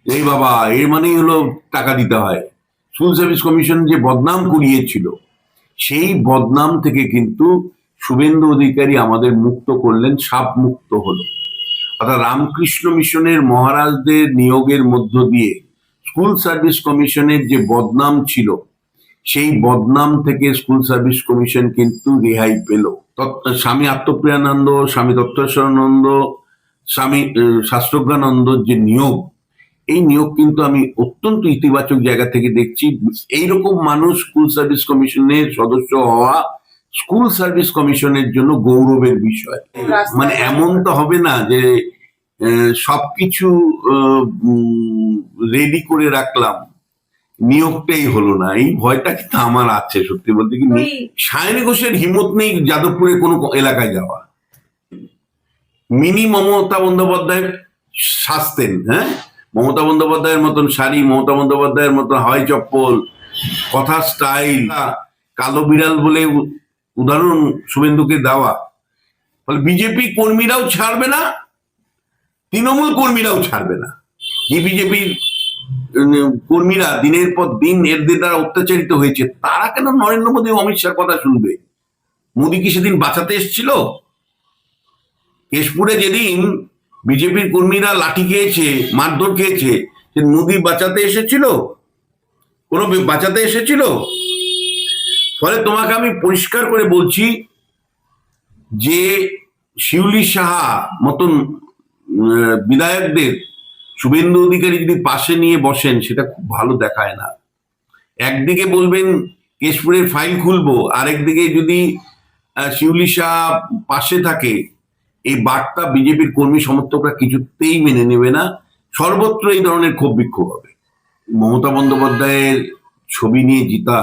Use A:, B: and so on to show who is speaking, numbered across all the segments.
A: এই বাবা এর মানেই হলো টাকা দিতে হয়। স্কুল সার্ভিস কমিশন যে বদনাম কুড়িয়েছিল, সেই বদনাম থেকে কিন্তু শুভেন্দু অধিকারী আমাদের মুক্ত করলেন, সাপ মুক্ত হলো। অর্থাৎ রামকৃষ্ণ মিশনের মহারাজদের নিয়োগের মধ্য দিয়ে স্কুল সার্ভিস কমিশনের যে বদনাম ছিল, সেই বদনাম থেকে স্কুল সার্ভিস কমিশন কিন্তু রেহাই পেল। স্বামী আত্মপ্রিয়ানন্দ, স্বামী দত্তেশ্বরানন্দ, স্বামী শাস্ত্রজ্ঞানন্দর যে নিয়োগ, এই নিয়োগ কিন্তু আমি অত্যন্ত ইতিবাচক জায়গা থেকে দেখছি। এইরকম মানুষ স্কুল সার্ভিস কমিশনের সদস্য হওয়া স্কুল সার্ভিস কমিশনের জন্য গৌরবের বিষয়। মানে এমন তো হবে না যে সবকিছু রেডি করে রাখলাম, নিয়োগটাই হলো না, এই ভয়টা কিন্তু আমার আছে সত্যি বলতে। কি সায়নী ঘোষের হিম্মত নেই যাদবপুরে কোনো এলাকায় যাওয়া। মিনি মমতা বন্দ্যোপাধ্যায় সাজতেন, হ্যাঁ, মমতা বন্দ্যোপাধ্যায়ের মতন শাড়ি, মমতা বন্দ্যোপাধ্যায়ের মতন হাওয়াই চপ্পল, কথার স্টাইল, কালো বিড়াল বলে উদাহরণ শুভেন্দুকে দেওয়া। ফলে বিজেপি কর্মীরাও ছাড়বে না, তৃণমূল কর্মীরাও ছাড়বে না। যে বিজেপির কর্মীরা দিনের পর দিন এদের দ্বারা অত্যাচারিত হয়েছে, তারা কেন নরেন্দ্র মোদী অমিত শাহর কথা শুনবে? মোদী কি সেদিন বাঁচাতে এসেছিল? কেশপুরে যেদিন বিজেপির কর্মীরা লাঠি খেয়েছে, মারধর খেয়েছে, মোদী বাঁচাতে এসেছিল? কোনো বাঁচাতে এসেছিল? ফলে তোমাকে আমি পরিষ্কার করে বলছি যে শিউলি সাহা মতন বিধায়কদের শুভেন্দু অধিকারী যদি পাশে নিয়ে বসেন, সেটা খুব ভালো দেখায় না। একদিকে বলবেন কেশপুরের ফাইল খুলবো, আরেকদিকে যদি শিউলি সাহা পাশে থাকে, এই বার্তা বিজেপির কর্মী সমর্থকরা কিছুতেই মেনে নেবে না। সর্বত্র এই ধরনের ক্ষোভ বিক্ষোভ হবে। মমতা বন্দ্যোপাধ্যায়ের ছবি নিয়ে জিতা,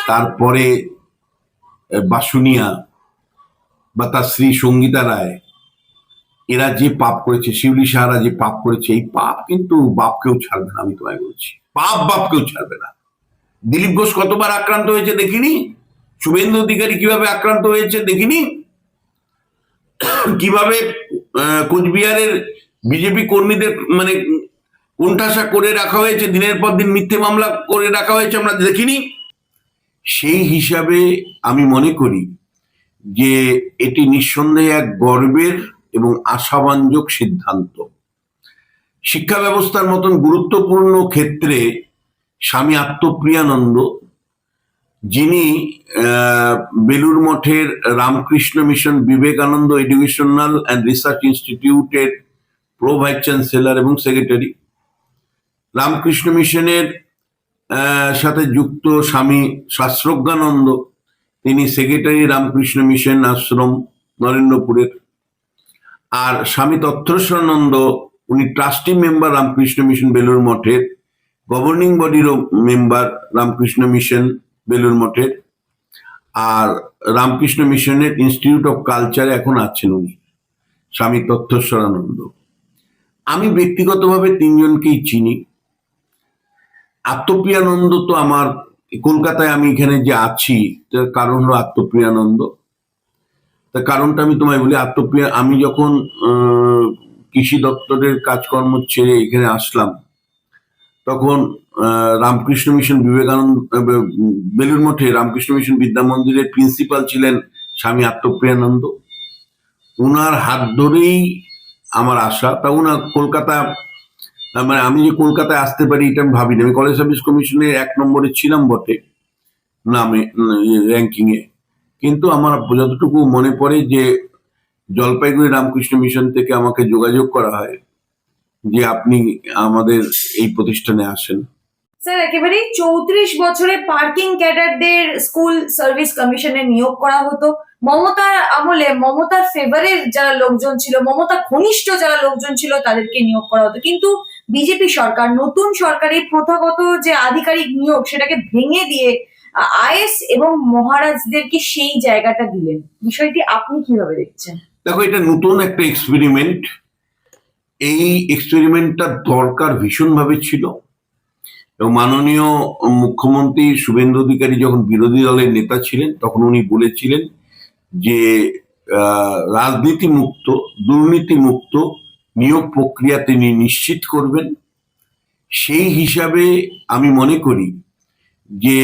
A: তারপরে বাসুনিয়া বা তার স্ত্রী সঙ্গীতা রায়, এরা যে পাপ করেছে, শিউলি সাহারা যে পাপ করেছে, এই পাপ কিন্তু বাপকেও ছাড়বে না। আমি তোমায় বলছি, পাপ বাপকেও ছাড়বে না। দিলীপ ঘোষ কতবার আক্রান্ত হয়েছে দেখিনি? শুভেন্দু অধিকারী কিভাবে আক্রান্ত হয়েছে দেখিনি? কিভাবে কোচবিহারের বিজেপি কর্মীদের মানে কোণঠাসা করে রাখা হয়েছে, দিনের পর দিন মিথ্যে মামলা করে রাখা হয়েছে, আমরা দেখিনি? সেই হিসাবে আমি মনে করি যে এটি নিঃসন্দেহে এক গর্বের এবং আশাবাঞ্জক সিদ্ধান্ত। শিক্ষা ব্যবস্থার মতন গুরুত্বপূর্ণ ক্ষেত্রে স্বামী আত্মপ্রিয়ানন্দ, যিনি বেলুর মঠের Ramakrishna Mission Vivekananda educational and research ইনস্টিটিউটের প্রো ভাইস চ্যান্সেলর এবং সেক্রেটারি, রামকৃষ্ণ মিশনের সাথে যুক্ত স্বামী শাস্ত্রজ্ঞানন্দ, তিনি সেক্রেটারি রামকৃষ্ণ মিশন আশ্রম নরেন্দ্রপুরের, আর স্বামী তত্ত্বেশ্বরানন্দ, উনি trustee member Ramakrishna Mission Belur মঠের, গভর্নিং বডিরও মেম্বার রামকৃষ্ণ মিশন বেলুর মঠের, আর রামকৃষ্ণ মিশনের ইনস্টিটিউট অফ কালচারে এখন আছেন উনি, স্বামী তত্ত্বেশ্বরানন্দ। আমি ব্যক্তিগতভাবে তিনজনকেই চিনি। আত্মপ্রিয়ানন্দ তো আমার, কলকাতায় আমি এখানে যে আছি তার কারণ হলো আত্মপ্রিয়ানন্দ। তার কারণটা আমি তোমায় বলি। আমি যখন কৃষি দপ্তরের কাজকর্ম ছেড়ে এখানে আসলাম, তখন রামকৃষ্ণ মিশন বিবেকানন্দ বেলুর মঠে রামকৃষ্ণ মিশন বিদ্যা মন্দিরের প্রিন্সিপাল ছিলেন স্বামী আত্মপ্রিয়ানন্দ। উনার হাত ধরেই আমার আসা। তা উনার কলকাতা, মানে আমি যে কলকাতায় আসতে পারি এটা আমি ভাবিনি। আমি কলেজ সার্ভিস কমিশনের 1 নম্বরে ছিলাম বটে নামে, র্যাঙ্কিং এ, কিন্তু আমার যতটুকু মনে পড়ে যে জলপাইগুড়ি রামকৃষ্ণ মিশন থেকে আমাকে যোগাযোগ করা হয় যে আপনি আমাদের এই প্রতিষ্ঠানে আসেন।
B: স্যার, একেবারে 34 বছরে পার্কিং ক্যাডারদের স্কুল সার্ভিস কমিশনে নিয়োগ করা হতো। মমতার আমলে মমতার ফেভারের যারা লোকজন ছিল, মমতা ঘনিষ্ঠ যারা লোকজন ছিল, তাদেরকে নিয়োগ করা হতো। কিন্তু বিজেপি সরকার, নতুন সরকারের প্রথাগত যে আধিকারিক নিয়োগ, সেটাকে ভেঙে দিয়ে আইএস এবং মহারাজদেরকে সেই জায়গাটা দিলেন। বিষয়টি আপনি কিভাবে দেখছেন?
A: দেখো, এটা নতুন একটা এক্সপেরিমেন্ট। এই এক্সপেরিমেন্টটা দরকার ভীষণভাবে ছিল। এবং মাননীয় মুখ্যমন্ত্রী শুভেন্দু অধিকারী যখন বিরোধী দলের নেতা ছিলেন, তখন উনি বলেছিলেন যে রাজনীতি মুক্ত, দুর্নীতি মুক্ত নিয়োগ প্রক্রিয়া তিনি নিশ্চিত করবেন। সেই হিসাবে আমি মনে করি যে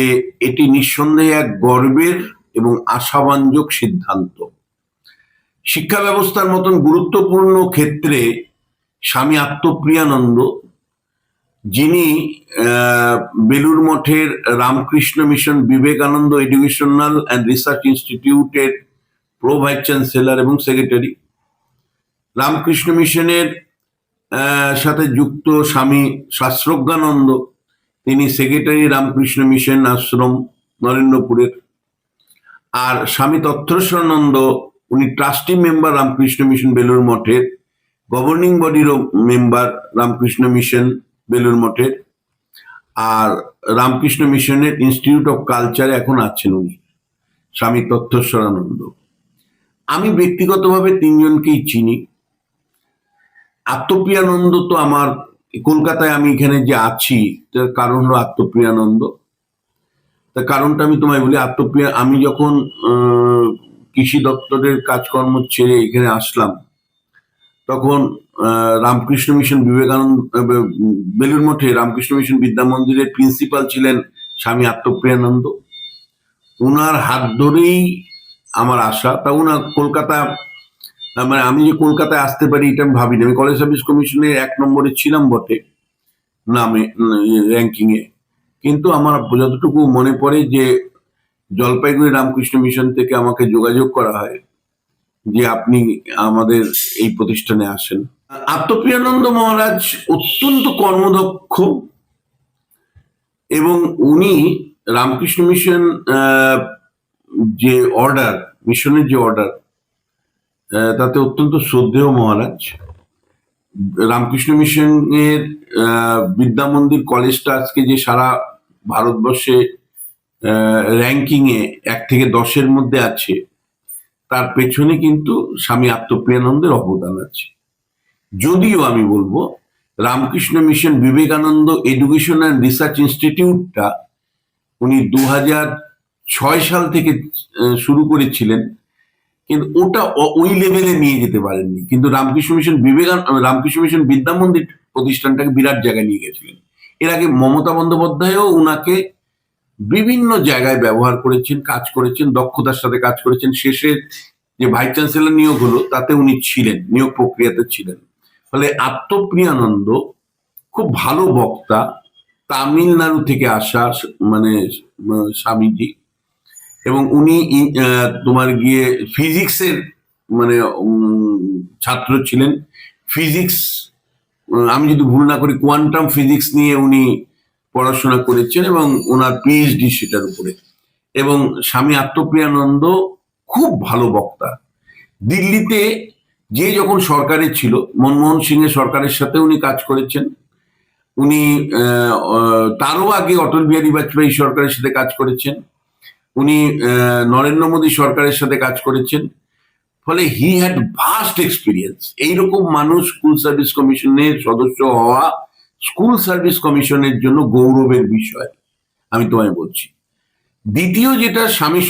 A: এটি নিঃসন্দেহে এক গর্বের এবং আশাব্যঞ্জক সিদ্ধান্ত। শিক্ষা ব্যবস্থার মতন গুরুত্বপূর্ণ ক্ষেত্রে স্বামী আত্মপ্রিয়ানন্দ, যিনি বেলুর মঠের Ramakrishna Mission Vivekananda educational and research ইনস্টিটিউটের প্রো ভাইস চ্যান্সেলর এবং সেক্রেটারি, রামকৃষ্ণ মিশনের সাথে যুক্ত স্বামী শাস্ত্রজ্ঞানন্দ, তিনি সেক্রেটারি রামকৃষ্ণ মিশন আশ্রম নরেন্দ্রপুরের, আর স্বামী তত্ত্বেশ্বরানন্দ, উনি trustee member Ramakrishna Mission Belur মঠের, গভর্নিং বডিরও মেম্বার রামকৃষ্ণ মিশন বেলুর মঠের, আর রামকৃষ্ণ মিশনের ইনস্টিটিউট অফ কালচারে এখন আছেন উনি, স্বামী তত্ত্বেশ্বরানন্দ। আমি ব্যক্তিগতভাবে তিনজনকেই চিনি। আত্মপ্রিয়ানন্দ তো আমার, কলকাতায় আমি এখানে যে আছি তার কারণ হলো আত্মপ্রিয়ানন্দ। তার কারণটা আমি তোমায় বলি। আমি যখন কৃষি দপ্তরের কাজকর্ম ছেড়ে এখানে আসলাম, তখন রামকৃষ্ণ মিশন বিবেকানন্দ বেলুর মঠে রামকৃষ্ণ মিশন বিদ্যা মন্দিরের প্রিন্সিপাল ছিলেন স্বামী আত্মপ্রিয়ানন্দ। উনার হাত ধরেই আমার আসা। তা উনার কলকাতা, মানে আমি যে কলকাতায় আসতে পারি এটা আমি ভাবিনি। আমি কলেজ সার্ভিস কমিশনের 1 নম্বরে ছিলাম বটে নামে, র্যাঙ্কিং এ, কিন্তু আমার যতটুকু মনে পড়ে যে জলপাইগুড়ি রামকৃষ্ণ মিশন থেকে আমাকে যোগাযোগ করা হয় যে আপনি আমাদের এই প্রতিষ্ঠানে আসেন। আত্মপ্রিয়ানন্দ মহারাজ অত্যন্ত কর্মদক্ষ এবং উনি রামকৃষ্ণ মিশন যে অর্ডার, মিশনের যে অর্ডার, তাতে অত্যন্ত শ্রদ্ধেয় মহারাজ। রামকৃষ্ণ মিশনের বিদ্যা মন্দির কলেজটা আজকে যে সারা ভারতবর্ষে র্যাঙ্কিং এ 1 থেকে 10-এর মধ্যে আছে, তার পেছনে কিন্তু স্বামী আত্মপ্রিয়ানন্দের অবদান আছে। যদিও আমি বলবো Ramakrishna Mission Vivekananda education and research ইনস্টিটিউটটা উনি 2006 সাল থেকে শুরু করেছিলেন, কিন্তু ওটা ওই লেভেলে নিয়ে যেতে পারেননি। কিন্তু রামকৃষ্ণ মিশন বিদ্যা মন্দির প্রতিষ্ঠানটাকে বিরাট জায়গায় নিয়ে গেছিলেন। এর আগে মমতা বন্দ্যোপাধ্যায়ও উনাকে বিভিন্ন জায়গায় ব্যবহার করেছেন, কাজ করেছেন, দক্ষতার সাথে কাজ করেছেন। শেষে যে ভাইস চ্যান্সেলর নিয়োগ হলো তাতে উনি ছিলেন, নিয়োগ প্রক্রিয়াতে ছিলেন। ফলে আত্মপ্রিয়ানন্দ খুব ভালো বক্তা, তামিলনাড়ু থেকে আসা মানে স্বামীজি, এবং উনি তোমার গিয়ে ফিজিক্সের মানে ছাত্র ছিলেন। ফিজিক্স, আমি যদি ভুল না করি কোয়ান্টাম ফিজিক্স নিয়ে উনি পড়াশোনা করেছেন এবং ওনার পিএইচডি সেটার উপরে। এবং স্বামী আত্মপ্রিয়ানন্দ খুব ভালো বক্তা। দিল্লিতে যে যখন সরকারে ছিল, মনমোহন সিং এর সরকারের সাথে উনি কাজ করেছেন। উনি তারও আগে অটল বিহারী বাজপেয়ী সরকারের সাথে কাজ করেছেন। উনি নরেন্দ্র মোদী সরকারের সাথে কাজ করেছেন। ফলে হি হ্যাড ভাস্ট এক্সপিরিয়েন্স। এইরকম মানুষ স্কুল সার্ভিস কমিশনের সদস্য হওয়া স্কুল সার্ভিস কমিশনের জন্য গৌরবের বিষয়, আমি তোমায় বলছি। দ্বিতীয় যেটা, স্বামী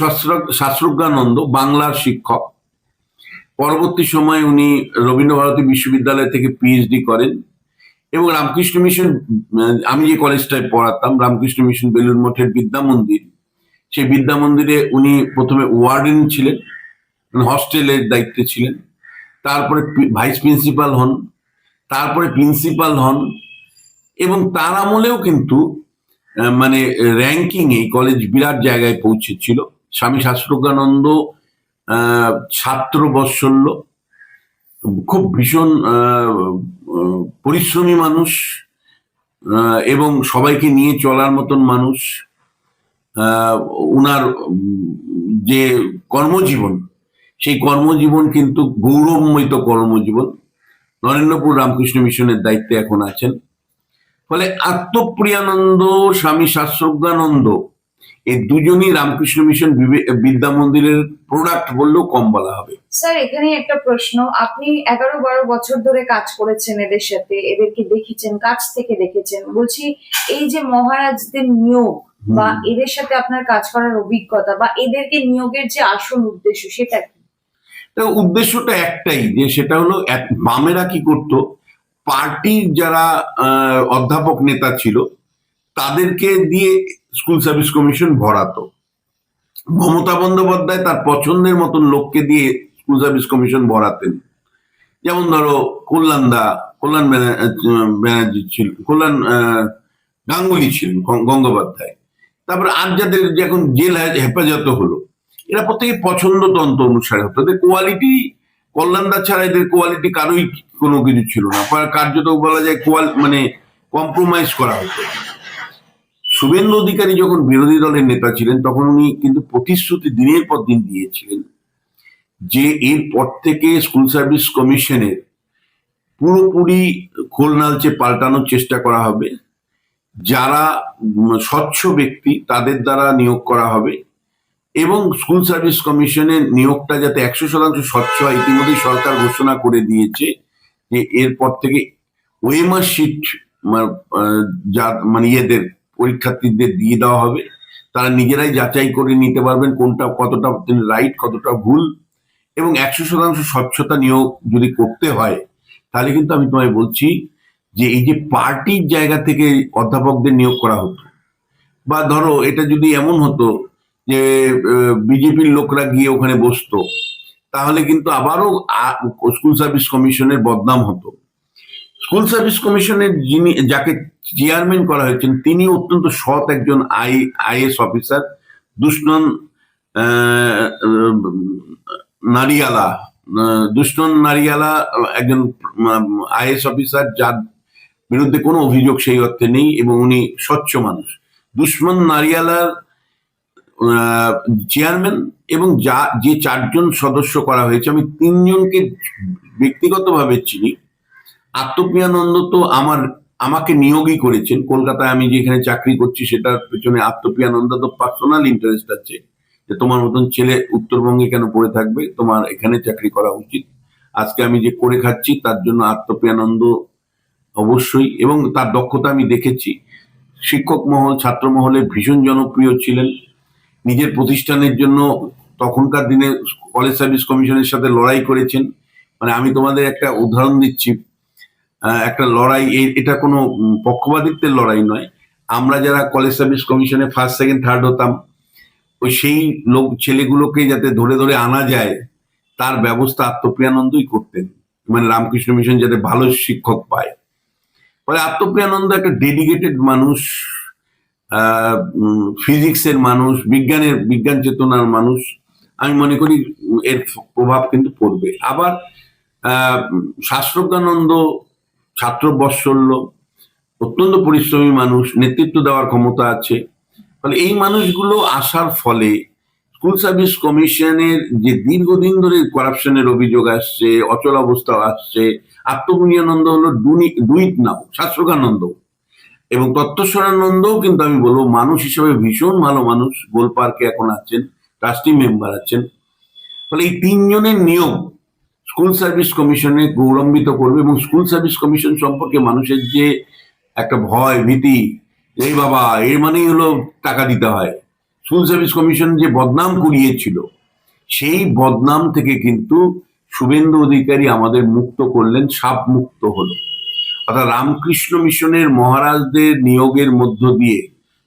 A: শাস্ত্রজ্ঞানন্দ বাংলার শিক্ষক। পরবর্তী সময়ে উনি রবীন্দ্রভারতী বিশ্ববিদ্যালয় থেকে পিএইচডি করেন এবং রামকৃষ্ণ মিশন, আমি যে কলেজটায় পড়াতাম রামকৃষ্ণ মিশন বেলুর মঠের বিদ্যা মন্দির, সেই বিদ্যা মন্দিরে উনি প্রথমে ওয়ার্ডেন ছিলেন, হস্টেলের দায়িত্বে ছিলেন, তারপরে ভাইস প্রিন্সিপাল হন, তারপরে প্রিন্সিপাল হন, এবং তার আমলেও কিন্তু মানে র্যাঙ্কিং এ কলেজ বিরাট জায়গায় পৌঁছেছিল। স্বামী শাস্ত্রজ্ঞানন্দ ছাত্র বৎসল্য, খুব ভীষণ পরিশ্রমী মানুষ এবং সবাইকে নিয়ে চলার মতন মানুষ। উনার যে কর্মজীবন, সেই কর্মজীবন কিন্তু গৌরবময়িত কর্মজীবন। নরেন্দ্রপুর রামকৃষ্ণ মিশনের দায়িত্বে এখন আছেন। ফলে আত্মপ্রিয়ানন্দ, স্বামী শাস্ত্রজ্ঞানন্দ, এই দুজনই রামকৃষ্ণ মিশন বিদ্যা মন্দিরের প্রোডাক্ট বললেও কম বলা হবে।
B: স্যার, এখানে একটা প্রশ্ন। আপনি 11-12 বছর ধরে কাজ করেছেন এদের সাথে, এদেরকে দেখেছেন, কাছ থেকে দেখেছেন। বলছি, এই যে মহারাজদের নিয়োগ বা এদের সাথে আপনার কাজ করার অভিজ্ঞতা বা এদেরকে নিয়োগের যে আসল উদ্দেশ্য, সেটা কি?
A: উদ্দেশ্যটা একটাই, যে সেটা হলো বামেরা কি করতো, পার্টির যারা অধ্যাপক নেতা ছিল তাদেরকে দিয়ে স্কুল সার্ভিস কমিশন ভরাতো। মমতা বন্দ্যোপাধ্যায় তার পছন্দের মতন লোককে দিয়ে স্কুল সার্ভিস কমিশন ভরাতেন। যেমন ধরো কল্যাণ ব্যানার্জি ছিল, গাঙ্গুলি ছিলেন, গঙ্গোপাধ্যায়। তারপরে আর যাদের এখন জেল হেফাজত হলো, এরা প্রত্যেকে পছন্দতন্ত্র অনুসারে হতো। এদের কোয়ালিটি, কল্যাণদা ছাড়া এদের কোয়ালিটি কারোই কোনো কিছু ছিল না, কার্যত বলা যায় মানে কম্প্রোমাইজ করা হতো। শুভেন্দু অধিকারী যখন বিরোধী দলের নেতা ছিলেন তখন উনি কিন্তু প্রতিশ্রুতি দিনের পর দিন দিয়েছিলেন যে এরপর থেকে স্কুল সার্ভিস কমিশনের পুরোপুরি খোলনালচে পাল্টানোর চেষ্টা করা হবে, যারা স্বচ্ছ ব্যক্তি তাদের দ্বারা নিয়োগ করা হবে, এবং স্কুল সার্ভিস কমিশনের নিয়োগটা যাতে 100% স্বচ্ছ হয়। ইতিমধ্যেই সরকার ঘোষণা করে দিয়েছে যে এরপর থেকে ওএমআর শিট মানে ইয়েদের পরীক্ষার্থীদের দিয়ে দেওয়া হবে, তারা নিজেরাই যাচাই করে নিতে পারবেন কোনটা কতটা রাইট কতটা ভুল, এবং 100% স্বচ্ছতা নিয়োগ যদি করতে হয় তাহলে কিন্তু আমি তোমায় বলছি যে এই যে পার্টির জায়গা থেকে অধ্যাপকদের নিয়োগ করা হতো, বা ধরো এটা যদি এমন হতো যে বিজেপির লোকরা গিয়ে ওখানে বসতো, তাহলে কিন্তু আবারও স্কুল সার্ভিস কমিশনের বদনাম হতো। স্কুল সার্ভিস কমিশনের যাকে চেয়ারম্যান করা হয়েছেন তিনি অত্যন্ত সৎ একজন আইএস অফিসার, দুষ্ণন নারিয়ালা একজন আইএস অফিসার, যার বিরুদ্ধে কোনো অভিযোগ সেই অর্থে নেই, এবং উনি স্বচ্ছ মানুষ। দুষ্মন নারিয়ালার চেয়ারম্যান এবং যে 4 জন সদস্য করা হয়েছে, আমি 3 জনকে ব্যক্তিগতভাবে চিনি। আত্মপ্রিয়ানন্দ তো আমাকে নিয়োগই করেছেন কলকাতায়, আমি যেখানে চাকরি করছি সেটার পেছনে আত্মপ্রিয়ানন্দ তো পার্সোনাল ইন্টারেস্ট আছে যে তোমার মতন ছেলে উত্তরবঙ্গে কেন পড়ে থাকবে, তোমার এখানে চাকরি করা উচিত। আজকে আমি যে করে খাচ্ছি তার জন্য আত্মপ্রিয়ানন্দ অবশ্যই, এবং তার দক্ষতা আমি দেখেছি। শিক্ষক মহল, ছাত্র মহলে ভীষণ জনপ্রিয় ছিলেন। নিজের প্রতিষ্ঠানের জন্য তখনকার দিনে কলেজ সার্ভিস কমিশনের সাথে লড়াই করেছেন। মানে আমি তোমাদের একটা উদাহরণ দিচ্ছি, একটা লড়াই, এটা কোনো পক্ষপাতিত্বের লড়াই নয়। আমরা যারা কলেজ সার্ভিস কমিশনে 1st, 2nd, 3rd হতাম, সেই ছেলেগুলোকে যাতে ধরে ধরে আনা যায় তার ব্যবস্থা আত্মপ্রিয়ানন্দই করতেন, মানে রামকৃষ্ণ মিশন যাতে ভালো শিক্ষক পায়। ফলে আত্মপ্রিয়ানন্দ একটা ডেডিকেটেড মানুষ, ফিজিক্সের মানুষ, বিজ্ঞান চেতনার মানুষ। আমি মনে করি এর প্রভাব কিন্তু পড়বে। আবার শাস্ত্রজ্ঞানন্দ ছাত্র বৎসল্য, অত্যন্ত পরিশ্রমী মানুষ, নেতৃত্ব দেওয়ার ক্ষমতা আছে। ফলে এই মানুষগুলো আসার ফলে স্কুল সার্ভিস কমিশনের যে দীর্ঘদিন ধরে করাপশনের অভিযোগ আসছে, অচল অবস্থা আসছে, আত্মপ্রিয়ানন্দ হলো ডুইট নাও, শাস্ত্রজ্ঞানন্দ এবং তত্ত্বস্বরানন্দও কিন্তু আমি বলবো মানুষ হিসেবে ভীষণ ভালো মানুষ, গোলপার্কে এখন আছেন, ট্রাস্টি মেম্বার আছেন। ফলে এই 3 জনের নিয়োগ স্কুল সার্ভিস কমিশনে গৌরবান্বিত করবে, এবং স্কুল সার্ভিস কমিশন সম্পর্কে মানুষের যে একটা ভয় ভীতি, এই বাবা এর মানেই হলো টাকা দিতে হয়, স্কুল সার্ভিস কমিশন যে বদনাম কুড়িয়েছিল সেই বদনাম থেকে কিন্তু শুভেন্দু অধিকারী আমাদের মুক্ত করলেন, সাপ মুক্ত হলো। অর্থাৎ রামকৃষ্ণ মিশনের মহারাজদের নিয়োগের মধ্য দিয়ে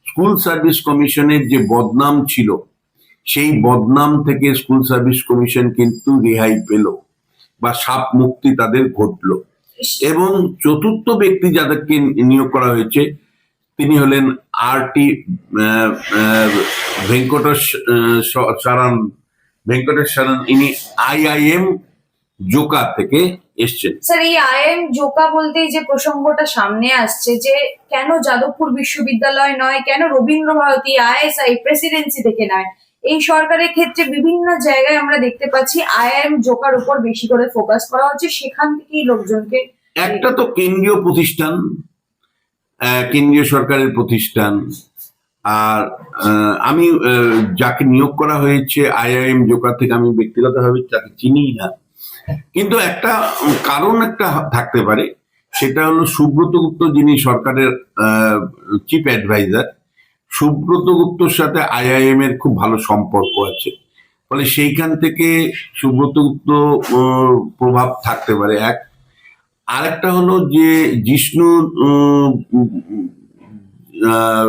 A: স্কুল সার্ভিস কমিশনের যে বদনাম ছিল সেই বদনাম থেকে স্কুল সার্ভিস কমিশন কিন্তু রেহাই পেল, বা সাপ মুক্তি তাদের ঘটলো। এবং চতুর্থ ব্যক্তি যাদেরকে নিয়োগ করা হয়েছে তিনি হলেন RT ভেঙ্কটেশ্বরন। ইনি IIM জোকা থেকে এসছেন।
B: স্যার, এই IIM জোকা বলতেই যে প্রসঙ্গটা সামনে আসছে যে কেন যাদবপুর বিশ্ববিদ্যালয় নয়, কেন রবীন্দ্র ভারতী, ISI প্রেসিডেন্সি থেকে নয়, এই সরকারের ক্ষেত্রে বিভিন্ন জায়গায় আমরা দেখতে পাচ্ছি IIM জোকার উপর বেশি করে ফোকাস করা হচ্ছে, সেখান থেকেই লোকজনকে।
A: একটা তো কেন্দ্রীয় প্রতিষ্ঠান, কেন্দ্রীয় সরকারের প্রতিষ্ঠান, আর আমি যাকে নিয়োগ করা হয়েছে IIM জোকা থেকে আমি ব্যক্তিগতভাবে তাকে চিনি না, কিন্তু একটা কারণ একটা থাকতে পারে, সেটা হলো সুব্রত গুপ্ত যিনি সরকারের চিফ অ্যাডভাইজার, সুব্রত গুপ্তর সাথে IIM এর খুব ভালো সম্পর্ক আছে। ফলে সেইখান থেকে সুব্রত গুপ্ত প্রভাব থাকতে পারে এক। আরেকটা হলো যে জিষ্ণু আহ,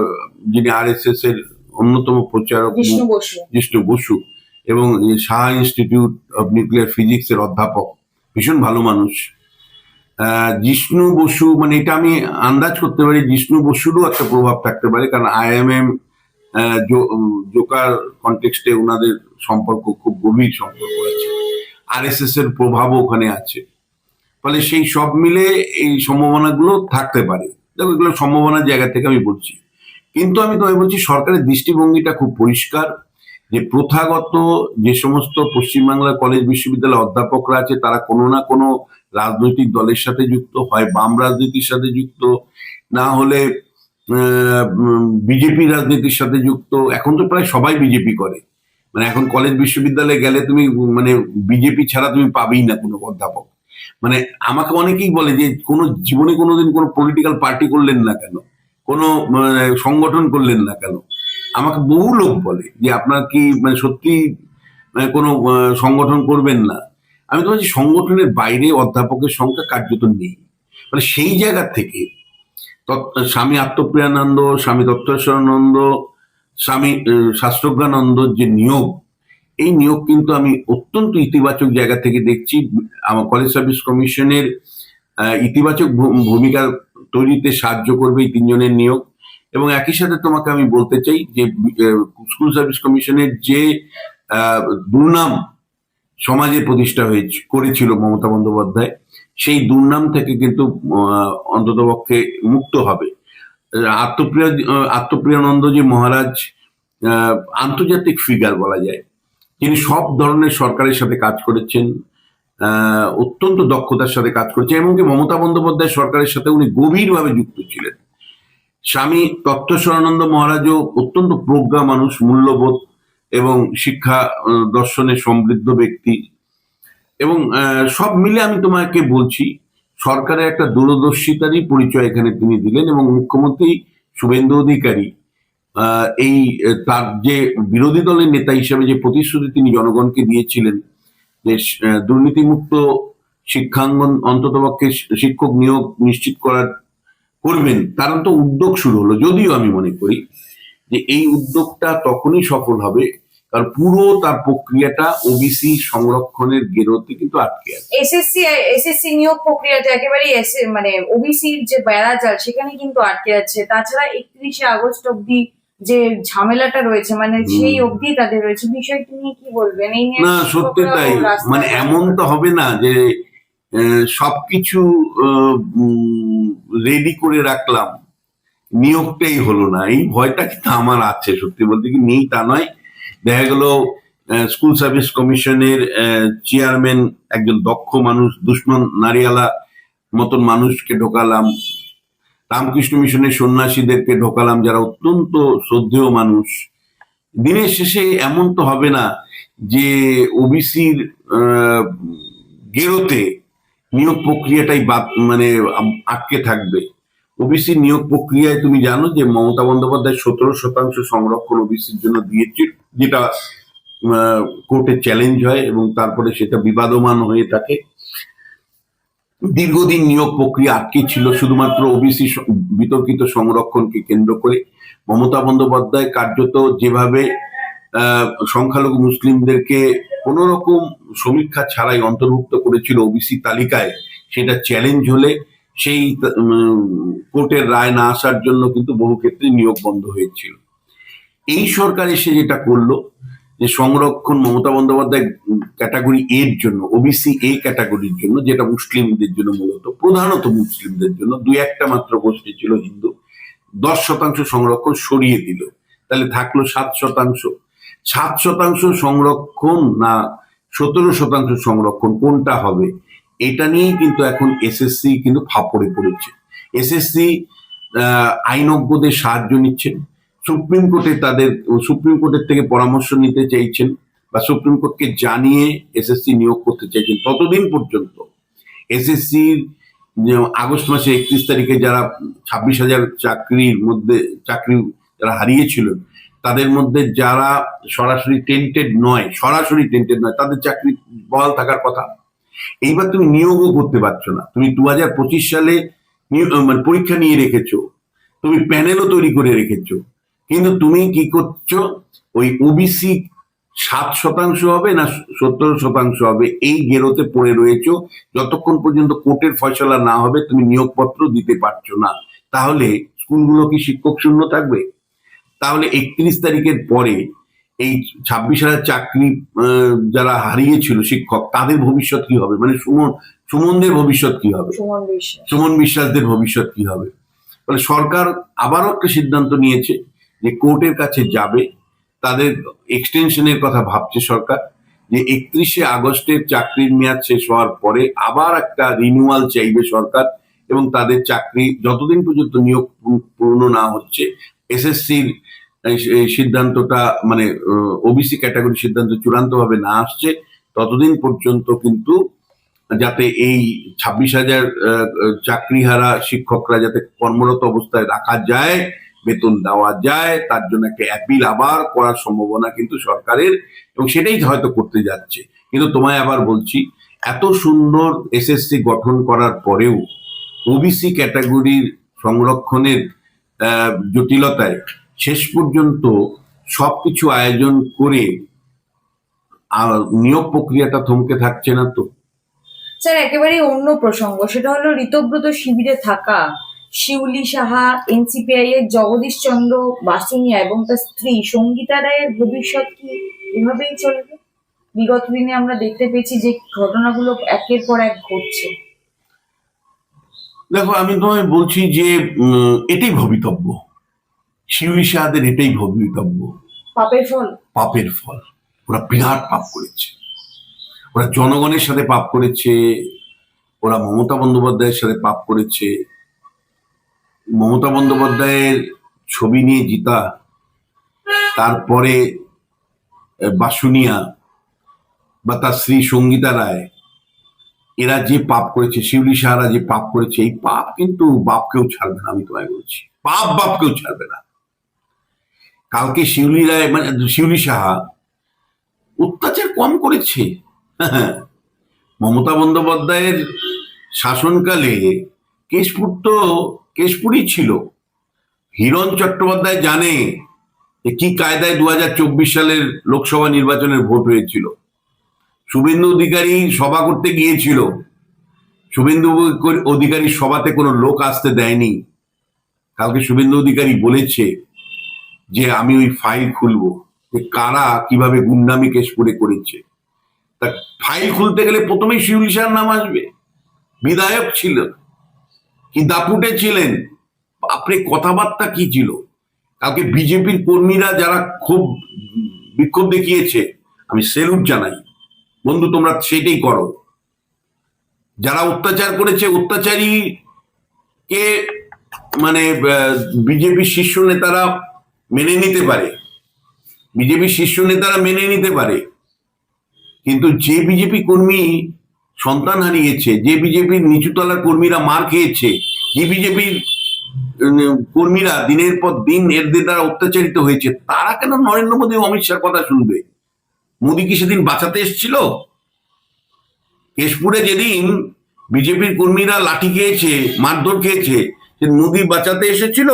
A: যিনি আরএসএস এর অন্যতম প্রচারক
B: বিষ্ণু বসু।
A: জিষ্ণু বসু এবং Shah institute of nuclear physics এর অধ্যাপক, ভীষণ ভালো মানুষ। জিষ্ণু বসু মানে এটা আমি আন্দাজ করতে পারি জিষ্ণু বসুরও একটা প্রভাব থাকতে পারে, কারণ আইএমএম জোকার কনটেক্সটে ওনাদের সম্পর্ক খুব গভীর সম্পর্ক আছে, আরএসএস এর প্রভাবও ওখানে আছে। ফলে সেই সব মিলে এই সম্ভাবনাগুলো থাকতে পারে। দেখো এগুলো সম্ভাবনার জায়গা থেকে আমি বলছি, কিন্তু আমি তোমায় বলছি সরকারের দৃষ্টিভঙ্গিটা খুব পরিষ্কার যে প্রথাগত যে সমস্ত পশ্চিমবাংলার কলেজ বিশ্ববিদ্যালয়ের অধ্যাপকরা আছে তারা কোনো না কোনো রাজনৈতিক দলের সাথে যুক্ত, হয় বাম রাজনীতির সাথে যুক্ত, না হলে বিজেপি রাজনীতির সাথে যুক্ত। এখন তো প্রায় সবাই বিজেপি করে, মানে এখন কলেজ বিশ্ববিদ্যালয়ে গেলে তুমি মানে বিজেপি ছাড়া তুমি পাবেই না কোনো অধ্যাপক। মানে আমাকে অনেকেই বলে যে কোনো জীবনে কোনোদিন কোনো পলিটিক্যাল পার্টি করলেন না কেন, কোনো সংগঠন করলেন না কেন। আমাকে বহু লোক বলে যে আপনার কি মানে সত্যি কোনো সংগঠন করবেন না। আমি তো বলছি সংগঠনের বাইরে অধ্যাপকের সংখ্যা কার্যত নেই। মানে সেই জায়গা থেকে স্বামী আত্মপ্রিয়ানন্দ, স্বামী দত্তেশ্বরানন্দ, স্বামী শাস্ত্রজ্ঞানন্দর যে নিয়োগ, এই নিয়োগ কিন্তু আমি অত্যন্ত ইতিবাচক জায়গা থেকে দেখছি। আমার কলেজ সার্ভিস কমিশনের ইতিবাচক ভূমিকা তৈরিতে সাহায্য করবে এই তিনজনের নিয়োগ। এবং একই সাথে তোমাকে আমি বলতে চাই যে স্কুল সার্ভিস কমিশনের যে দুর্নাম সমাজে প্রতিষ্ঠা করেছিল মমতা বন্দ্যোপাধ্যায়, সেই দুর্নাম থেকে কিন্তু অন্ততপক্ষে মুক্ত হবে। আত্মপ্রিয়ানন্দ যে মহারাজ আন্তর্জাতিক ফিগার বলা যায়, তিনি সব ধরনের সরকারের সাথে কাজ করেছেন, অত্যন্ত দক্ষতার সাথে কাজ করেছেন, এমনকি মমতা বন্দ্যোপাধ্যায় সরকারের সাথে উনি গভীরভাবে যুক্ত ছিলেন। স্বামী তত্ত্বস্বরানন্দ মহারাজও অত্যন্ত প্রজ্ঞা মানুষ, মূল্যবোধ এবং শিক্ষা দর্শনে সমৃদ্ধ ব্যক্তি। এবং সব মিলে আমি তোমাকে বলছি সরকারের একটা দূরদর্শিতারই পরিচয় এখানে তিনি দিলেন। এবং মুখ্যমন্ত্রী শুভেন্দু অধিকারী এই তার যে বিরোধী দলের নেতা হিসেবে যে প্রতিশ্রুতি তিনি জনগণকে দিয়েছিলেন যে দুর্নীতিমুক্ত শিক্ষাঙ্গন অন্ততপক্ষে শিক্ষক নিয়োগ নিশ্চিত করবেন, তার তো উদ্যোগ শুরু হলো। যদিও আমি মনে করি যে এই উদ্যোগটা তখনই সফল হবে কারণ পুরো তার প্রক্রিয়াটা ওবিসি সংরক্ষণের গেরোতে কিন্তু আটকে আছে।
B: এসএসসি নিয়োগ প্রক্রিয়াটা একেবারেই মানে ওবিসির যে বেড়াজাল সেখানে কিন্তু আটকে আছে। তাছাড়া 31শে আগস্ট অব্দি যে ঝামেলাটা রয়েছে মানে সেই অবধি তাদের রয়েছে। বিষয়টি নিয়ে কি বলবেন? এই নিয়ে
A: না সত্যি তাই, মানে এমন তো হবে না যে সবকিছু রেডি করে রাখলাম, নিয়োগটাই হলো না, এই ভয়টা কিন্তু আমার আছে। সত্যি বলতে কি নেই তা নয়। দেখা গেল স্কুল সার্ভিস কমিশনের চেয়ারম্যান একজন দক্ষ মানুষ, দুশ্মন নারিয়ালা মতন মানুষকে ঢোকালাম, রামকৃষ্ণ মিশনের সন্ন্যাসীদেরকে ঢোকালাম যারা অত্যন্ত শ্রদ্ধেয় মানুষ। দিনের শেষে এমন তো হবে না যে ওবিসির গেরোতে নিয়োগ প্রক্রিয়াটাই মানে আটকে থাকবে। ওবিসি নিয়োগ প্রক্রিয়ায় তুমি জানো যে মমতা বন্দ্যোপাধ্যায় 17% সংরক্ষণ ওবিসির জন্য দিয়েছে, যেটা কোর্টে চ্যালেঞ্জ হয় এবং তারপরে সেটা বিবাদমান হয়ে থাকে। দীর্ঘদিন নিয়োগ প্রক্রিয়া আটকে ছিল শুধুমাত্র ওবিসি বিতর্কিত সংরক্ষণকে কেন্দ্র করে। মমতা বন্দ্যোপাধ্যায় কার্যত যেভাবে সংখ্যালঘু মুসলিমদেরকে কোন রকম সমীক্ষা ছাড়াই অন্তর্ভুক্ত করেছিল ওবিসি তালিকায়, সেটা চ্যালেঞ্জ হলে সেই কোর্টের রায় না আসার জন্য কিন্তু বহু ক্ষেত্রে নিয়োগ বন্ধ হয়েছিল। এই সরকার এসে যেটা করলো যে সংরক্ষণ মমতা বন্দ্যোপাধ্যায় ক্যাটাগরি এর জন্য, ওবিসি এ ক্যাটাগরির জন্য, যেটা মুসলিমদের জন্য মূলত, প্রধানত মুসলিমদের জন্য, 2-1টা মাত্র গোষ্ঠী ছিল হিন্দু, 10% সংরক্ষণ সরিয়ে দিল। তাহলে থাকলো 7%। 7% সংরক্ষণ না 17% সংরক্ষণ, কোনটা হবে এটা নিয়েই কিন্তু এখন এসএসসি কিন্তু ফাপড়ে পড়েছে। এসএসসি আইনজ্ঞদের সাহায্য নিচ্ছেন, সুপ্রিম কোর্টের থেকে পরামর্শ নিতে চাইছেন বা সুপ্রিম কোর্টকে জানিয়ে এসএসসি নিয়োগ করতে চাইছেন। ততদিন পর্যন্ত এসএসসির আগস্ট মাসে 31 তারিখে যারা 26,000 চাকরি যারা হারিয়েছিলেন, তাদের মধ্যে যারা সরাসরি টেন্টেড নয়, তাদের চাকরি বহাল থাকার কথা। এইবার তুমি নিয়োগও করতে পারছো না। তুমি 2025 সালে মানে পরীক্ষা নিয়ে রেখেছো, তুমি প্যানেলও তৈরি করে রেখেছো, কিন্তু তুমি কি করছো? ওই ওবিসি 7% হবে না 17% হবে, এই গেরোতে পড়ে রয়েছো। যতক্ষণ পর্যন্ত কোর্টের ফয়সালা না হবে তুমি নিয়োগপত্র দিতে পারছো না। তাহলে স্কুলগুলো কি শিক্ষক শূন্য থাকবে? তাহলে 31 তারিখের পরে এই 26,000 চাকরি যারা হারিয়েছিল শিক্ষক, তাদের ভবিষ্যৎ কি হবে? মানে সুমনদের ভবিষ্যৎ কি হবে? সুমন বিশ্বাসদের ভবিষ্যৎ কি হবে? ফলে সরকার আবারও একটা সিদ্ধান্ত নিয়েছে যে কোর্টের কাছে যাবে, তাদের এক্সটেনশনের কথা ভাবছে সরকার, যে 31শে আগস্টের চাকরির মেয়াদ শেষ হওয়ার পরে আবার একটা রিনিউয়াল চাইবে সরকার, এবং তাদের চাকরি যতদিন পর্যন্ত নিয়োগ পূর্ণ না হচ্ছে, এসএসসির সিদ্ধান্তটা মানে ওবিসি ক্যাটাগরি সিদ্ধান্ত চূড়ান্তভাবে না আসছে, ততদিন পর্যন্ত কিন্তু যাতে এই 26,000 চাকরিহারা শিক্ষকরা যাতে কর্মরত অবস্থায় রাখা যায়, বেতন দেওয়া যায়, তার জন্য একটা অ্যাপিল আবার করার সম্ভাবনা কিন্তু সরকারের, এবং সেটাই হয়তো করতে যাচ্ছে। কিন্তু তোমায় আবার বলছি, এত সুন্দর এসএসসি গঠন করার পরেও ওবিসি ক্যাটাগরির সংরক্ষণের জটিলতায় শেষ পর্যন্ত সবকিছু আয়োজন করে নিয়োগ প্রক্রিয়াটা থমকে থাকছে না তো।
B: স্যার, একেবারে অন্য প্রসঙ্গ, সেটা হলো ঋতব্রত শিবিরে থাকা শিউলি সাহা, এনসিপিআই এর জগদীশ চন্দ্র বাসুনিয়া এবং তার স্ত্রী সঙ্গীতা রায়ের ভবিষ্যৎ কি এভাবেই চলবে? বিগত দিনে আমরা দেখতে পেয়েছি যে ঘটনাগুলো একের পর এক ঘটছে।
A: দেখো, আমি তোমায় বলছি যে এটাই ভবিতব্য, শিউলি সাহাদের এটাই ভবিতব্য।
B: পাপের ফল,
A: পাপের ফল। ওরা বিরাট পাপ করেছে, ওরা জনগণের সাথে পাপ করেছে, ওরা মমতা বন্দ্যোপাধ্যায়ের সাথে পাপ করেছে। মমতা বন্দ্যোপাধ্যায়ের ছবি নিয়ে জিতা, তারপরে বাসুনিয়া বা তার স্ত্রী সঙ্গীতা রায়, এরা যে পাপ করেছে, শিউলি সাহারা যে পাপ করেছে, এই পাপ কিন্তু বাপকেও ছাড়বে না। আমি তোমায় বলছি, পাপ বাপকেও ছাড়বে না। কালকে শিউলি রায় মানে শিউলি সাহা অত্যাচার কম করেছে। মমতা বন্দ্যোপাধ্যায়ের শাসনকালে কেশপুর তো কেশপুরই ছিল। হিরণ চট্টোপাধ্যায় জানে যে কি কায়দায় 2024 সালের লোকসভা নির্বাচনের ভোট হয়েছিল। শুভেন্দু অধিকারী সভা করতে গিয়েছিল, শুভেন্দু অধিকারীর সভাতে কোনো লোক আসতে দেয়নি। কালকে শুভেন্দু অধিকারী বলেছে যে আমি ওই ফাইল খুলবো, যে কারা কিভাবে গুন্ডামি কেশপুরে করেছে। তা ফাইল খুলতে গেলে প্রথমেই শিউলি সাহার নাম আসবে। বিধায়ক ছিল, কি দাপুটে ছিলেন, আপনি কথাবার্তা কি ছিল। কালকে বিজেপির কর্মীরা যারা খুব বিক্ষোভ দেখিয়েছে, আমি সেলুট জানাই, বন্ধু তোমরা সেটাই করো। যারা অত্যাচার করেছে, অত্যাচারী কে মানে বিজেপির শীর্ষ নেতারা মেনে নিতে পারে, বিজেপির শীর্ষ নেতারা মেনে নিতে পারে, কিন্তু যে বিজেপি কর্মী সন্তান হারিয়েছে, যে বিজেপির নিচুতলার কর্মীরা মার খেয়েছে, যে বিজেপির কর্মীরা দিনের পর দিন এদের দ্বারা অত্যাচারিত হয়েছে, তারা কেন নরেন্দ্র মোদী অমিত শাহর কথা শুনবে? মোদী কি সেদিন বাঁচাতে এসেছিল? কেশপুরে যেদিন বিজেপির কর্মীরা লাঠি খেয়েছে, মারধর খেয়েছে, সে মোদী বাঁচাতে এসেছিল?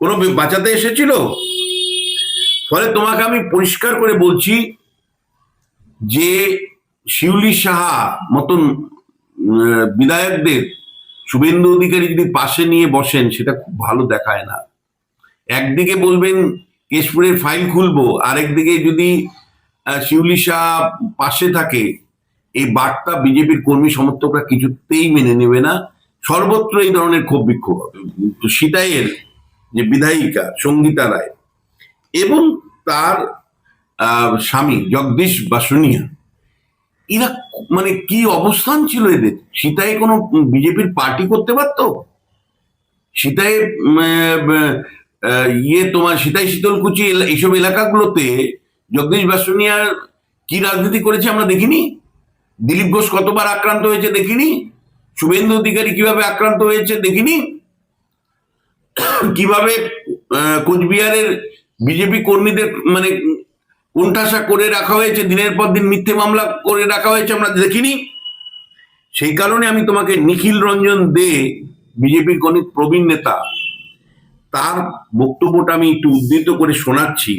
A: কোনো বাঁচাতে এসেছিল? ফলে তোমাকে আমি পরিষ্কার করে বলছি যে শিউলি সাহা মতন বিধায়কদের শুভেন্দু অধিকারী যদি পাশে নিয়ে বসেন, সেটা খুব ভালো দেখায় না। একদিকে বলবেন কেশপুরের ফাইল খুলবো, আরেকদিকে যদি শিউলি সাহা পাশে থাকে, এই বার্তা বিজেপির কর্মী সমর্থকরা কিছুতেই মেনে নেবে না। সর্বত্র এই ধরনের ক্ষোভ বিক্ষোভ হবে। তো সিতাইয়ের যে বিধায়িকা সঙ্গীতা রায় এবং তার স্বামী জগদীশ বাসুনিয়া, এরা মানে কি অবস্থান ছিল এদের? সিতাই কোনো বিজেপির পার্টি করতে পারতো? সিতাই তোমার সিতাই শীতলকুচি এইসব এলাকাগুলোতে জগদীশ বাসুনিয়ার কি রাজনীতি করেছে আমরা দেখিনি? দিলীপ ঘোষ কতবার আক্রান্ত হয়েছে দেখিনি? শুভেন্দু অধিকারী কিভাবে আক্রান্ত হয়েছে দেখিনি? কিভাবে কোচবিহারের বিজেপি কর্মীদের মানে কোণঠাসা করে রাখা হয়েছে, দিনের পর দিন মিথ্যে মামলা করে রাখা হয়েছে আমরা দেখিনি। সেই কারণে আমি তোমাকে নিখিল রঞ্জন দে, বিজেপির অনেক প্রবীণ নেতা, তার বক্তব্যটা আমি একটু উদ্ধৃত করে শোনাচ্ছি।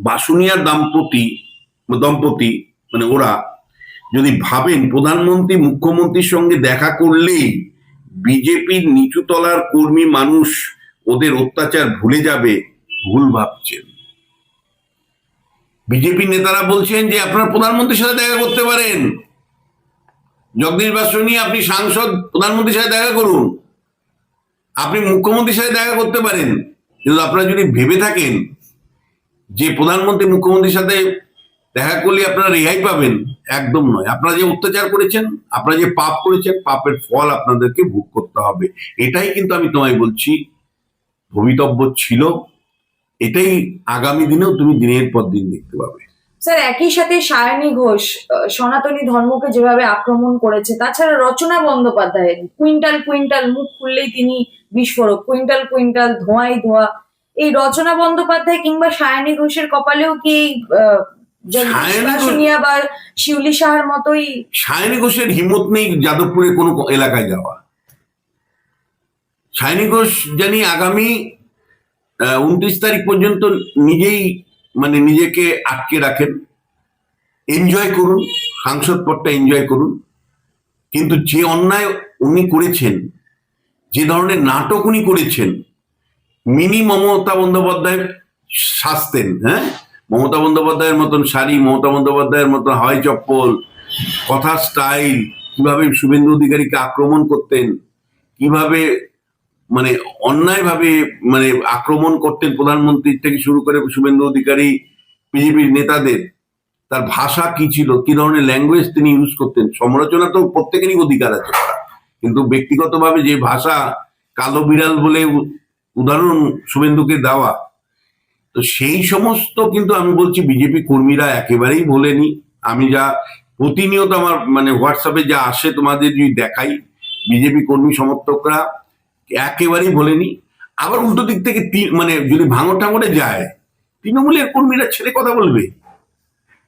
A: বাসুনিয়ার দম্পতি মানে ওরা যদি ভাবেন প্রধানমন্ত্রী মুখ্যমন্ত্রীর সঙ্গে দেখা করলেই বিজেপির নিচু তলার কর্মী মানুষ ওদের অত্যাচার ভুলে যাবে, ভুল ভাবছেন। বিজেপি নেতারা বলছেন যে আপনারা প্রধানমন্ত্রীর সাথে দেখা করতে পারেন, জগদীশ বাসুনি আপনি সাংসদ, প্রধানমন্ত্রীর সাথে দেখা করুন, আপনি মুখ্যমন্ত্রীর সাথে দেখা করতে পারেন। কিন্তু আপনারা যদি ভেবে থাকেন যে প্রধানমন্ত্রী মুখ্যমন্ত্রীর সাথে দেখা করলে আপনারা রেহাই পাবেন, একদম নয়। আপনারা যে অত্যাচার করেছেন, আপনারা যে পাপ করেছেন, পাপের ফল আপনাদেরকে ভোগ করতে হবে। এটাই কিন্তু আমি তোমায় বলছি ভবিতব্য ছিল, এটাই আগামী দিনেও তুমি দিনের পর দিন দেখতে পাবে।
B: স্যার, একই সাথে সায়নী ঘোষ সনাতনী ধর্মকে যেভাবে আক্রমণ করেছে, তাছাড়া রচনা বন্দ্যোপাধ্যায় কুইন্টাল কুইন্টাল, মুখ খুললেই তিনি বিস্ফোরক, কুইন্টাল কুইন্টাল ধোঁয়াই ধোঁয়া, এই রচনা বন্দ্যোপাধ্যায় কিংবা সায়নী ঘোষের কপালেও কি বাসুনিয়া বা শিউলি সাহার মতোই?
A: সায়নী ঘোষের হিম্মত নেই যাদবপুরের কোনো এলাকায় যাওয়া। সায়নী ঘোষ জানি আগামী 29 তারিখ পর্যন্ত নিজেই মানে নিজেকে আটকে রাখেন, এনজয় করুন, সাংসদ পদটা এনজয় করুন। কিন্তু যে অন্যায় উনি করেছেন, যে ধরনের নাটক উনি করেছেন, মিনি মমতা বন্দ্যোপাধ্যায় শাস্তেন। হ্যাঁ, মমতা বন্দ্যোপাধ্যায়ের মতন শাড়ি, মমতা বন্দ্যোপাধ্যায়ের মতন হাওয়াই চপ্পল, কথার স্টাইল, কিভাবে শুভেন্দু অধিকারীকে আক্রমণ করতেন, কিভাবে মানে অন্যায়ভাবে মানে আক্রমণ করতেন প্রধানমন্ত্রীর থেকে শুরু করে শুভেন্দু অধিকারী, বিজেপির নেতাদের, তার ভাষা কি ছিল, কি ধরনের ল্যাঙ্গুয়েজ তিনি ইউজ করতেন। সমালোচনা তো প্রত্যেকেরই অধিকার আছে, কিন্তু ব্যক্তিগতভাবে যে ভাষা, কালো বিড়াল বলে উদাহরণ শুভেন্দুকে দেওয়া, তো সেই সমস্ত কিন্তু আমি বলছি বিজেপি কর্মীরা একেবারেই ভোলেনি। আমি যা প্রতিনিয়ত আমার মানে হোয়াটসঅ্যাপে যা আসে তোমাদের যদি দেখাই, বিজেপি কর্মী সমর্থকরা একেবারেই ভোলেনি। আবার উল্টো দিক থেকে মানে যদি ভাঙর ঠাঙরে যায়, তৃণমূলের কর্মীরা ছেড়ে কথা বলবে।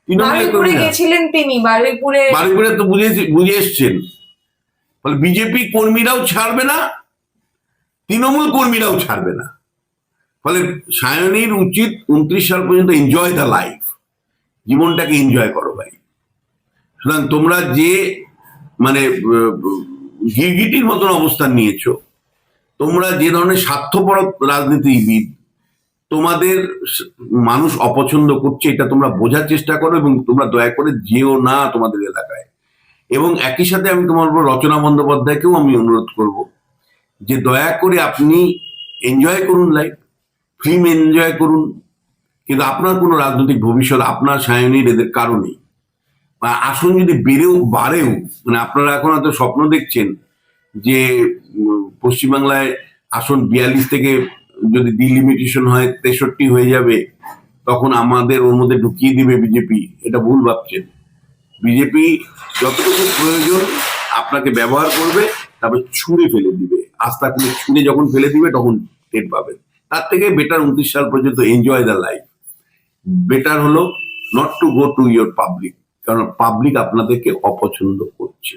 B: বারুইপুরে গেছিলেন তিনি, বারুইপুরে
A: তো বুঝে এসছেন। ফলে বিজেপি কর্মীরাও ছাড়বে না, তৃণমূল কর্মীরাও ছাড়বে না। ফলে সায়নীর উচিত 29 সাল পর্যন্ত এনজয় দ্য লাইফ, জীবনটাকে এনজয় করো ভাই। সুতরাং তোমরা যে মানে গিরগিটির মতন অবস্থান নিয়েছো, তোমরা যে ধরনের স্বার্থপর রাজনীতিবিদ, তোমাদের মানুষ অপছন্দ করছে, এটা তোমরা বোঝার চেষ্টা করো এবং তোমরা দয়া করে যেও না তোমাদের এলাকায়। এবং একই সাথে আমি তোমার রচনা বন্দ্যোপাধ্যায়কেও আমি অনুরোধ করব যে দয়া করে আপনি এনজয় করুন লাইফ, ফিল্ম এনজয় করুন, কিন্তু আপনার কোনো রাজনৈতিক ভবিষ্যৎ আপনার সায়নীর এদের কারণেই আসন যদি বাড়েও মানে আপনারা এখন হয়তো স্বপ্ন দেখছেন যে পশ্চিমবাংলায় আসন 42 থেকে যদি ডিলিমিটেশন হয় 63 হয়ে যাবে, তখন আমাদের ওর মধ্যে ঢুকিয়ে দিবে বিজেপি। এটা ভুল ভাবছেন। বিজেপি যতটুকু প্রয়োজন আপনাকে ব্যবহার করবে, তারপর ছুঁড়ে ফেলে দিবে। আস্থা করে ছুঁড়ে যখন ফেলে দিবে তখন টের পাবেন। তার থেকে বেটার 29 সাল পর্যন্ত এনজয় দ্য লাইফ। বেটার হলো not to go to your public, কারণ পাবলিক আপনাদেরকে অপছন্দ করছে।